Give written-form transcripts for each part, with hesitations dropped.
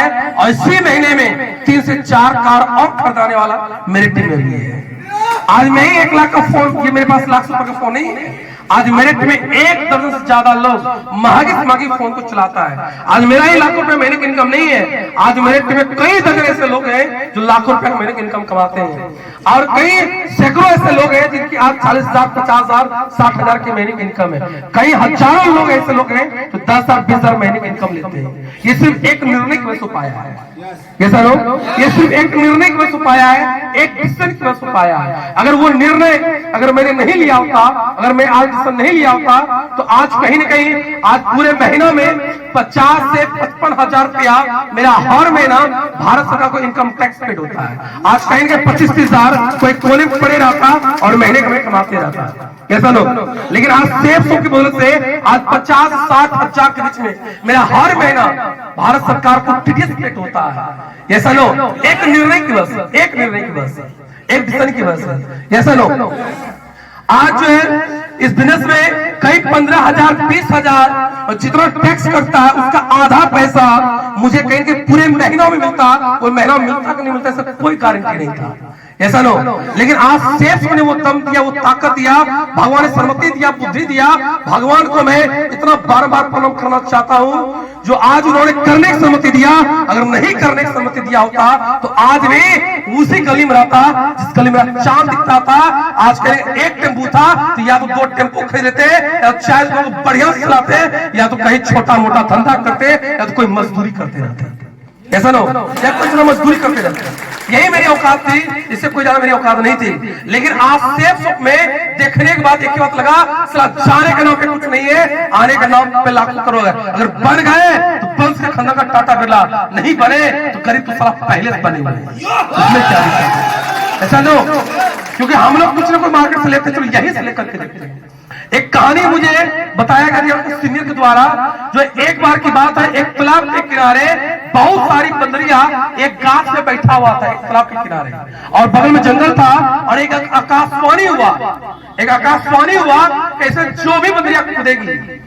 है और इसी महीने में 3 से 4 कार और खरीदाने वाला मेरे टीम में भी है। आज मैं ही 1 लाख का फोन, ये मेरे पास लाख रुपए का फोन नहीं है। आज मेरे टीम में 1 दर्जन से ज्यादा लोग महंगी से महंगी फोन को चलाता है। आज मेरा ही लाखों रुपए महीने की इनकम नहीं है। आज मेरे टीम में कई दर्जन ऐसे लोग हैं जो लाखों रुपए महीने की इनकम कमाते हैं और कई सैकड़ों ऐसे लोग हैं जिनकी आज 40,000, 50,000, 60,000 की महीने की इनकम है। कई हजारों लोग ऐसे लोग हैं जो 10,000, 20,000 महीने की इनकम लेते हैं। ये सिर्फ एक निर्णय की वजह से पाया है। ये ये सिर्फ एक निर्णय की वजह से पाया है, एक डिसीजन की वजह से पाया है। अगर वो निर्णय अगर मैंने नहीं लिया होता, अगर मैं आज डिसीजन नहीं लिया होता, तो आज कहीं न कहीं आज पूरे महीना में 50 से 55,000 रुपया मेरा हर महीना भारत सरकार को इनकम टैक्स पेड होता है। आज कहीं न कहीं 25-30,000 कोई कोने में पड़े रहता और महीने में कमाते रहता है। कैसा लोग, लेकिन आज सेफ की बदौलत से आज 50-60 हजार के बीच में मेरा हर महीना भारत सरकार को टीडीएस पेड होता है। ऐसा लो, एक निर्णय की वजह से, एक निर्णय की वजह से, एक डिसीजन की वजह से। ऐसा लो, आज जो है इस बिजनेस में कई 15,000, 20,000 और जितना टैक्स करता है उसका आधा पैसा मुझे कहीं के पूरे महीनों में मिलता, वो महीना मिलता कि नहीं मिलता इसका कोई गारंटी नहीं था। ऐसा लो, लेकिन आज सेफ ने वो दम दिया, वो ताकत दिया, भगवान ने सम्मति दिया, बुद्धि दिया। भगवान को मैं इतना बार बार प्रणाम करना चाहता हूँ जो आज उन्होंने करने की सम्मति दिया। अगर नहीं करने की सम्मति दिया होता तो आज भी उसी गली में रहता जिस गली में चांद दिखता था। आज कहीं एक टेम्पू था तो या तो 2 टेम्पू खरीद लेते, या शायद लोग बढ़िया से चलाते, या तो कहीं छोटा मोटा धंधा करते, या तो कोई मजदूरी करते रहते। ऐसा नो, या कुछ ना मजदूरी करते रहते। यही मेरी औकात थी, इससे कोई ज्यादा मेरी औकात नहीं थी। लेकिन आज सेफ सुख में देखने के बाद एक ही बात लगा, जाने के नाम पे कुछ नहीं है, आने के नाम पे लाखों करोड़ है। अगर बन गए तो बंस के खंडा का टाटा बिरला, नहीं बने तो करीब तो साला पहले से बने हुए। उसमें क्या दिक्कत? ऐसा नो, क्योंकि हम लोग कुछ ना कुछ मार्केट से लेते, चलो यही से लेकर के देखते हैं। एक कहानी मुझे बताया गया सीनियर के द्वारा, जो एक बार की बात है, एक तालाब के किनारे बहुत सारी बंदरिया एक गाछ में बैठा हुआ था, एक तालाब के किनारे, और बगल में जंगल था। और एक आकाशवाणी हुआ, एक आकाशवाणी हुआ, कैसे जो भी बंदरिया कूदेगी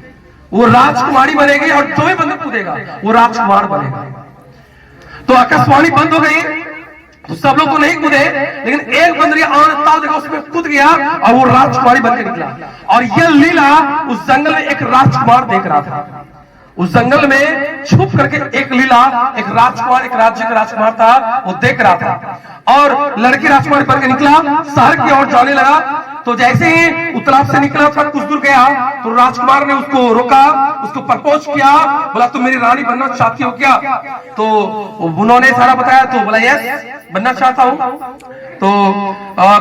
वो राजकुमारी बनेगी, और जो भी बंदर कूदेगा वो राजकुमार बनेगा। तो आकाशवाणी बंद हो गई तो सब लोग तो नहीं कूदे, लेकिन एक बंदरिया ताल देखा उसमें कूद गया और वो राजकुमारी बन के निकला। और ये लीला उस जंगल में एक राजकुमार देख रहा था। उस जंगल में छुप करके एक लीला, एक राजकुमार, एक राज्य का राजकुमार था, वो देख रहा था। और लड़की राजकुमारी बन के निकला, शहर की ओर जाने लगा। तो जैसे ही तालाब से निकला था, कुछ दूर गया तो राजकुमार ने उसको रोका, उसको प्रपोज किया, बोला तुम मेरी रानी बनना चाहती हो क्या? तो उन्होंने सारा बताया, तो बोला यस बनना चाहता हूँ। तो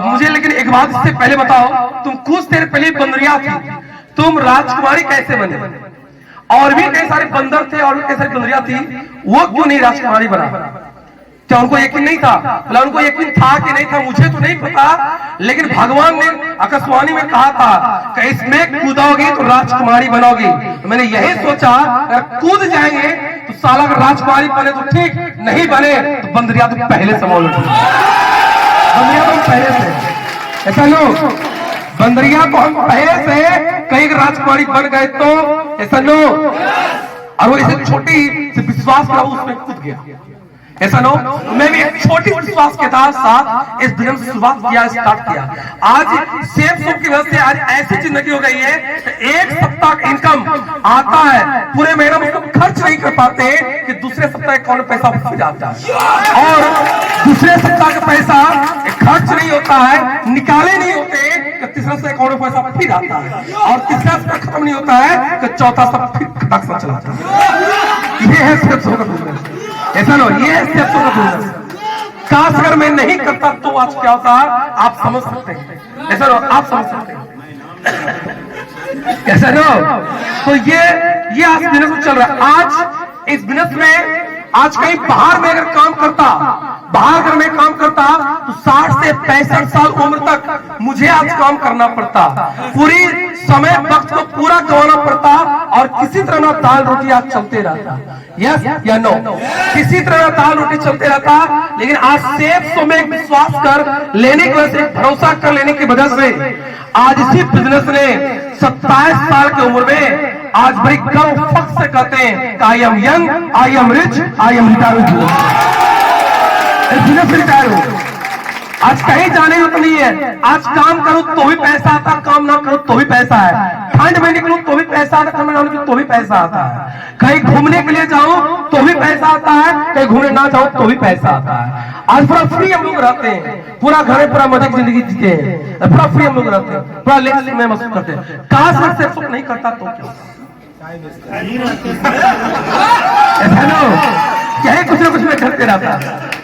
मुझे लेकिन एक बात इससे पहले बताओ, तुम कुछ देर पहले बंदरिया थी, तुम राजकुमारी कैसे बने? और भी कई सारे बंदर थे और भी कई सारी बंदरिया थी, वो क्यों नहीं राजकुमारी बना? क्या उनको यकीन नहीं था? बोला उनको यकीन था कि नहीं था मुझे तो नहीं पता, लेकिन भगवान ने आकाशवाणी में कहा था कि इसमें कूदोगी तो राजकुमारी बनोगी। तो मैंने यही सोचा अगर कूद जाएंगे तो साला अगर राजकुमारी बने तो ठीक, नहीं बने तो बंदरिया तो पहले से मौजूद थी, बंदरिया तो पहले से। ऐसा लो, बंदरिया को हम पहले से कई राजकुमारी बन गए तो ऐसा लो, और वो इसे छोटी से विश्वास का उसमें कूद गया। ऐसा नो, मैं भी एक छोटी विश्वास के साथ इस बिजनेस की शुरुआत किया, स्टार्ट किया। आज सेफ सुख की वजह से आज ऐसी जिंदगी हो गई है कि एक सप्ताह का इनकम आता है, पूरे महीने में उसको खर्च नहीं कर पाते कि दूसरे सप्ताह अकाउंट में पैसा फंस जाता है, और दूसरे सप्ताह का पैसा खर्च नहीं होता है, निकाले नहीं होते, तीसरा से अकाउंट में पैसा फिर आता है, और तीसरा से खत्म नहीं होता है कि चौथा सब फिर खटक सा चलाता है। ये है सेफ सुख का बिजनेस। ऐसा लो, ये है सेफ सुख का बिजनेस। काश अगर मैं नहीं करता तो आज क्या होता आप समझ सकते हैं। ऐसा लो, आप समझ सकते हैं। ऐसा लो, तो ये आज बिजनेस में चल रहा है। आज इस बिजनेस में आज कहीं बाहर में अगर काम करता, बाहर अगर मैं काम करता तो 60 से 65 साल उम्र तक मुझे आज काम करना पड़ता, पूरी समय वक्त को पूरा गंवाना पड़ता, और किसी तरह ना दाल रोटी आज चलते रहता। यस या नो? किसी तरह दाल रोटी चलते रहता। लेकिन आज सेफ सो में विश्वास कर लेने की वजह से, भरोसा कर लेने की वजह से आज इसी बिजनेस ने 27 साल की उम्र में आज बड़ी गर्व फख्र से कहते हैं कि I am young, I am rich, I am retire. Retire हो, आज कहीं जाने को तो नहीं है। आज काम करो तो भी पैसा आता, काम ना करो तो भी पैसा है। ठंड में निकलो तो भी पैसा आता, ठंड में ना निकलो तो भी पैसा आता है। कहीं घूमने के लिए जाओ तो भी पैसा आता है, कहीं घूमने ना जाओ तो भी पैसा आता है। आज पूरा फ्री हम लोग रहते हैं, पूरा घर में पूरा मजे की जिंदगी जीते हैं, पूरा फ्री हम लोग रहते हैं, पूरा लेक्स में मस्त करते हैं। काश से सुख नहीं करता तो क्या, यही कुछ ना कुछ मैं करते रहता।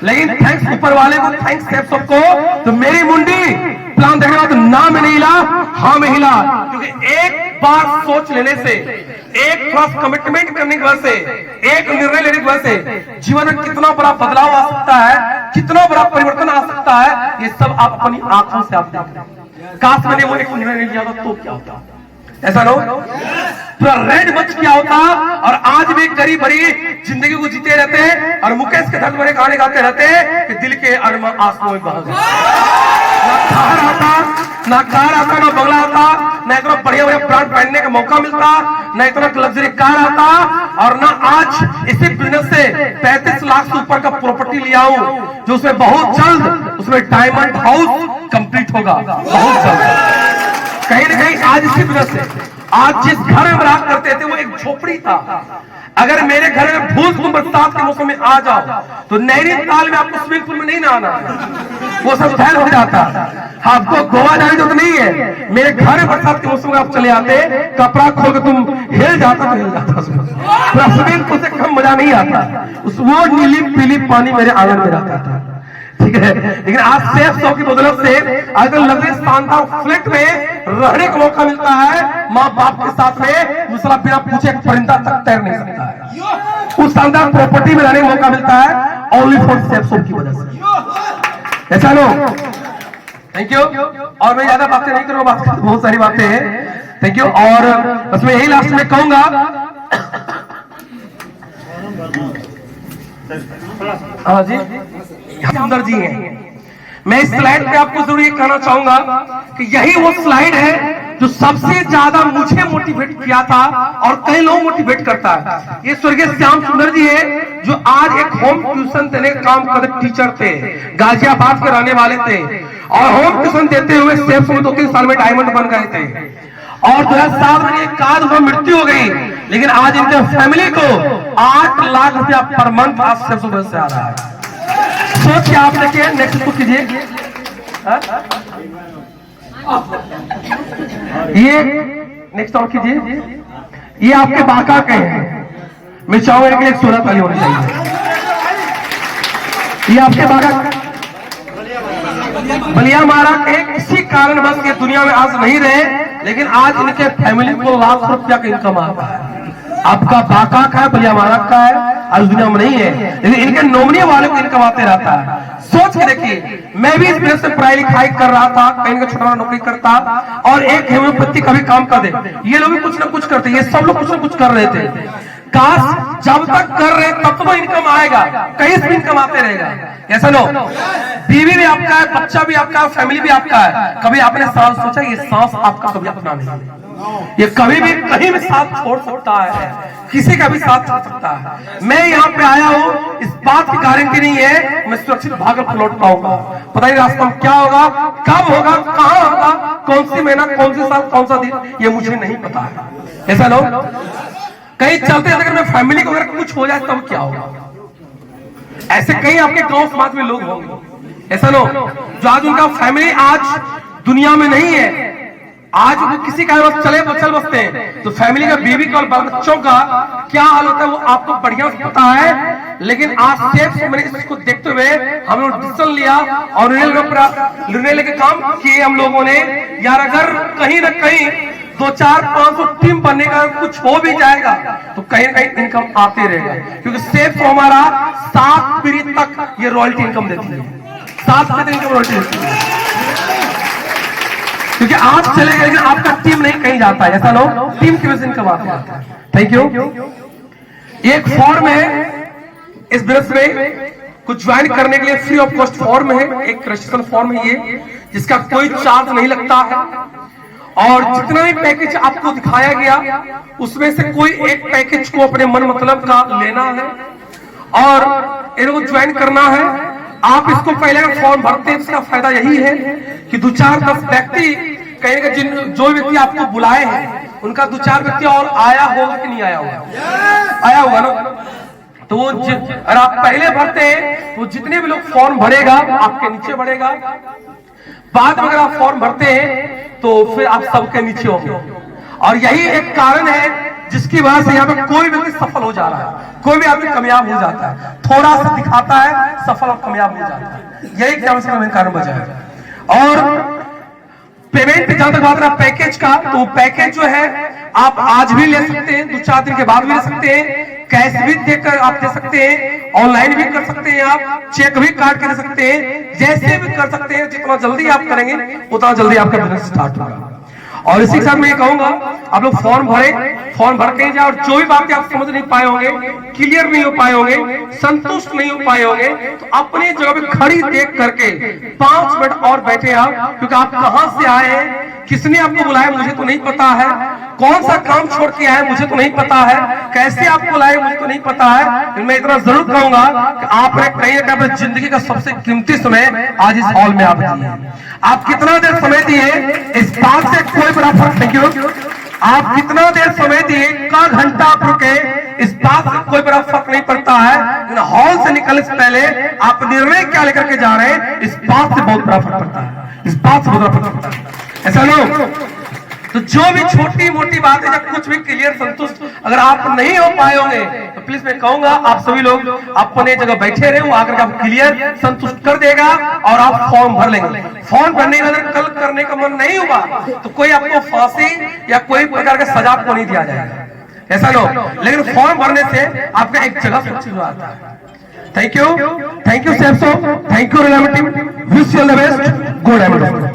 लेकिन थैंक्स ऊपर वाले को, थैंक्स सेफ सबको। तो मेरी मुंडी प्लान देखने के बाद ना में नहीं हिला, हाँ में हिला, क्योंकि एक बार सोच लेने से, एक थोड़ा कमिटमेंट करने की वजह से, एक निर्णय लेने की वजह से जीवन में कितना बड़ा बदलाव आ सकता है, कितना बड़ा परिवर्तन आ सकता है, ये सब आप अपनी आंखों से आप देख रहे हैं। काश मैंने वो एक निर्णय नहीं लिया तो क्या होता, ऐसा ना हो, पूरा रेड मच क्या होता। और आज भी गरीब भरी जिंदगी को जीते रहते हैं और मुकेश के धर्म भरे गाने गाते रहते हैं कि दिल के अरमान आंसुओं में बह गए। ना कार आता, ना कार आता, ना बंगला आता, ना इतना बढ़िया बढ़िया ब्रांड पहनने का मौका मिलता, ना इतना लग्जरी कार आता, और ना आज इसी बिजनेस से 35 लाख से ऊपर का प्रॉपर्टी लिया हूं, जो उसमें बहुत जल्द उसमें डायमंड हाउस कंप्लीट होगा, बहुत जल्द। कहीं ना कहीं आज इसी वजह से, आज जिस घर में राज करते थे वो एक झोपड़ी था। अगर मेरे घर में भूल बरसात के मौसम में आ जाओ तो नैनीताल में आपको स्विमिंग पूल में नहीं नहाना, वो सब फैल हो जाता। आपको गोवा जाने जो तो नहीं है, मेरे घर में बरसात के मौसम में आप चले आते, कपड़ा खोल के तुम हिल जाता तो हिल जाता, उसमें स्विमिंग पूल से कम मजा नहीं आता। वो नीली पीली पानी मेरे आंगन में रहता था, ठीक है। लेकिन आज सेफ सौ की बदौलत से आज लग्जरी शानदार फ्लैट में रहने का मौका मिलता है। माँ बाप के साथ में दूसरा बिना पूछे परिंदा तक तैर नहीं सकता है। उस शानदार प्रॉपर्टी में रहने का मौका मिलता है ओनली फॉर सेफ सौ की वजह से, ऐसा लो। Thank you. और मैं ज्यादा बातें नहीं करूंगा, बात बहुत सारी बातें हैं। Thank you. और बस मैं यही लास्ट में कहूंगा, हाँ जी, सुंदर जी हैं। मैं इस स्लाइड पे आपको जरूर ये कहना चाहूंगा कि यही वो स्लाइड है जो सबसे ज्यादा मुझे मोटिवेट किया था और कई लोग मोटिवेट करता है। ये स्वर्गीय श्याम सुंदर जी है, जो आज एक होम ट्यूशन देने का काम करते टीचर थे, गाजियाबाद के रहने वाले थे, और होम ट्यूशन देते हुए सेफ में 2-3 साल में डायमंड बन गए थे। और 2007 में एक काज हुआ, मृत्यु हो गई, लेकिन आज इनके फैमिली को 8 लाख रुपया पर मंथ आज सेफ से आ रहा है। सोच के आप देखिए, नेक्स्ट को कीजिए। ये नेक्स्ट और कीजिए, ये आपके बाका के हैं। मैं चाहूंगा कि एक 16 ताली होनी चाहिए। ये आपके बाका बलिया मारा के किसी कारण बस ये दुनिया में आज नहीं रहे, लेकिन आज इनके फैमिली को लाख रुपया का इनकम आता है। आपका बाका का है, बलिया मारा का है, आज दुनिया में नहीं है, लेकिन इनके नॉमिनी वाले को इनकम आते रहता है। सोच के देखिए, मैं भी इस वजह से पढ़ाई लिखाई कर रहा था, कहीं का छोटा नौकरी करता, और एक हेम्योपैथी का भी काम कर दे, ये लोग भी कुछ ना कुछ करते, ये सब लोग कुछ ना कुछ कर रहे थे। काश जब तक कर रहे तब तो इनकम आएगा, कहीं से इनकम आते रहेगा, ऐसा लो। बीवी भी आपका है, बच्चा भी आपका है, फैमिली भी आपका है। कभी आपने सांस सोचा ये सांस आपका कभी अपना नहीं, ये कभी भी कहीं भी साथ छोड़ सकता है, किसी का भी साथ छोड़ सकता है। मैं यहाँ पे आया हूँ, इस बात की गारंटी नहीं है मैं सुरक्षित भागकर लौट पाऊंगा। पता नहीं रास्ता में क्या होगा, कब होगा, कहाँ होगा, कौन सी महीना, कौन सी साल, कौन सा दिन, ये मुझे नहीं पता है, ऐसा लोग। कहीं चलते अगर मैं फैमिली को अगर कुछ हो जाए तब क्या होगा, ऐसे कई आपके गांव समाज में लोग होंगे, ऐसा लोग जो आज उनका फैमिली आज दुनिया में नहीं है। आज वो किसी का चले चल बसते हैं तो फैमिली का, बीवी का और बाल बच्चों का क्या हाल होता है वो आपको बढ़िया से पता है। लेकिन आज सेफ मैंने इसको देखते हुए हम लोग डिसीजन लिया और निर्णय लेके काम किए हम लोगों ने। यार अगर कहीं ना कहीं 2-4-500 टीम बनने का कुछ हो भी जाएगा तो कहीं ना कहीं इनकम आते रहेगा, क्योंकि सेफ हमारा 7 पीढ़ी तक ये रॉयल्टी इनकम देती है, 7 पीढ़ी इनकम रॉयल्टी देती है। क्योंकि आप चले गए लेकिन आपका टीम नहीं कहीं जाता है, ऐसा लोग टीम की वजह से इनकम आते हैं। Thank you. एक फॉर्म है इस बिजनेस में, कुछ ज्वाइन करने के लिए फ्री ऑफ कॉस्ट फॉर्म है, एक रजिस्ट्रेशन फॉर्म है ये, जिसका कोई चार्ज नहीं लगता है। और जितना भी पैकेज आपको दिखाया गया उसमें से कोई एक पैकेज को अपने मन मतलब का लेना है और इनको ज्वाइन करना है। आप इसको पहले फॉर्म भरते हैं, इसका फायदा यही है कि 2-4-10 व्यक्ति कहेंगे, जो व्यक्ति आपको बुलाए हैं उनका 2-4 व्यक्ति और आया होगा कि नहीं आया होगा, आया होगा ना। तो वो अगर आप पहले भरते हैं तो जितने भी लोग फॉर्म भरेगा आपके नीचे बढ़ेगा, बाद में अगर आप फॉर्म भरते हैं तो फिर आप सबके नीचे होंगे। और यही एक कारण है जिसकी वजह से यहाँ पे कोई व्यक्ति सफल हो जा रहा है, कोई भी आदमी कामयाब हो जाता है, थोड़ा सा दिखाता है सफल और कामयाब हो जाता है। यही कारण वजह है। और पेमेंट जहां तक बात रहा पैकेज का, तो पैकेज जो है आप आज भी ले सकते हैं, 2-4 दिन के बाद भी ले सकते हैं, कैश भी देकर आप दे सकते हैं, ऑनलाइन भी कर सकते हैं, आप चेक भी काट के दे सकते हैं, जैसे भी कर सकते हैं। जितना जल्दी आप करेंगे उतना जल्दी आपका बिजनेस स्टार्ट होगा। और इसी के साथ मैं ये कहूंगा आप लोग फॉर्म भर के जाए और जो भी बातें आप समझ नहीं पाए होंगे, क्लियर नहीं हो पाए होंगे, संतुष्ट नहीं हो पाए होंगे, तो अपनी जगह पे खड़ी देख करके 5 मिनट और बैठे आप, क्योंकि आप कहां से आए हैं, किसने आपको बुलाया मुझे तो नहीं पता है, कौन सा काम छोड़ के आए मुझे तो नहीं पता है, कैसे आपको बुलाए मुझे तो नहीं पता है। लेकिन मैं इतना जरूर कहूंगा कि आपने कहीं ना कहीं अपनी जिंदगी का सबसे कीमती समय आज इस हॉल में आप दिए। आप कितना देर समय दिए इस बात से कोई बड़ा फर्क नहीं क्यों, आप कितना देर समय दिए, का घंटा आप रुके, इस बात से कोई बड़ा फर्क नहीं पड़ता है। लेकिन हॉल से निकलने से पहले आप निर्णय क्या लेकर के जा रहे हैं, इस बात से बहुत बड़ा फर्क पड़ता है, इस बात से बहुत बड़ा फर्क पड़ता है। ऐसा लो तो जो भी छोटी मोटी बात है, जब कुछ भी क्लियर संतुष्ट अगर आप नहीं हो पाए होंगे तो प्लीज मैं कहूंगा आप सभी लोग अपने जगह बैठे रहे, वो आकर आप क्लियर संतुष्ट कर देगा और आप फॉर्म भर लेंगे। फॉर्म भरने का अगर कल करने का मन नहीं हुआ तो कोई आपको फांसी या कोई प्रकार का सजा को नहीं दिया जाएगा, ऐसा लो। लेकिन फॉर्म भरने से आपका एक जगह सुरक्षित हो जाता है। थैंक यू सैमसो, thank you Reliance team, wish you all the best, good everyone.